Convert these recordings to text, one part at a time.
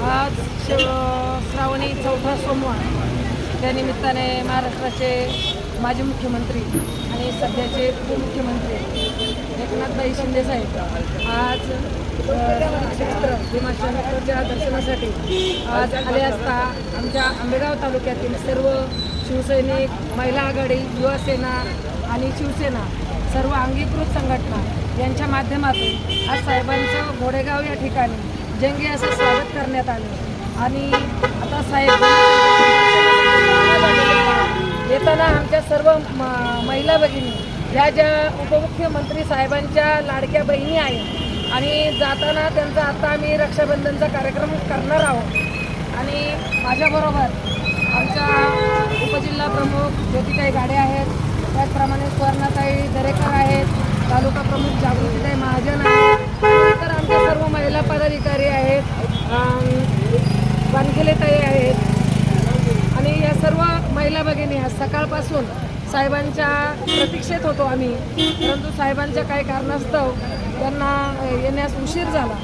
आज श्रावणी चौथा सोमवार, त्यानिमित्ताने महाराष्ट्राचे माजी मुख्यमंत्री आणि सध्याचे उपमुख्यमंत्री एकनाथभाई शिंदेसाहेब आज श्रीक्षेत्र भीमाशंकरच्या दर्शनासाठी आज आले असता आमच्या आंबेगाव तालुक्यातील सर्व शिवसैनिक, महिला आघाडी, युवासेना आणि शिवसेना सर्व अंगीकृत संघटना यांच्या माध्यमातून आज साहेबांचं घोडेगाव या ठिकाणी जंगी असं स्वागत करण्यात आलं। आणि आता साहेब येताना आमच्या सर्व महिला भगिनी ह्या ज्या उपमुख्यमंत्री साहेबांच्या लाडक्या बहिणी आहेत आणि जाताना त्यांचा आता आम्ही रक्षाबंधनचा कार्यक्रम करणार आहोत। आणि माझ्याबरोबर आमच्या उपजिल्हा प्रमुख ज्योतिताई गाडे आहेत, त्याचप्रमाणे स्वर्णाताई दरेकर आहेत, तालुका प्रमुख जागृतीताई महाजन आहेत, तर आमच्या सर्व महिला पदाधिकारी आहेत, वानखेलेताई आहेत आणि या सर्व महिला भगिनी आज सकाळपासून साहेबांच्या प्रतीक्षेत होतो आम्ही, परंतु साहेबांच्या काही कारणास्तव त्यांना येण्यास उशीर झाला,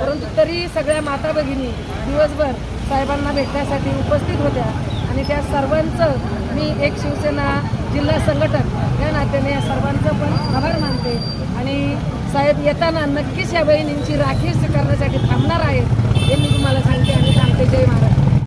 परंतु तरी सगळ्या माता भगिनी दिवसभर साहेबांना भेटण्यासाठी उपस्थित होत्या आणि त्या सर्वांचं मी एक शिवसेना जिल्हा संघटक या नात्याने या सर्वांचं पण आभार मानते। आणि साहेब येताना नक्कीच या बहिणींची राखी करण्यासाठी थांबणार आहेत हे मी तुम्हाला सांगते आणि सांगते। जय महाराष्ट्र।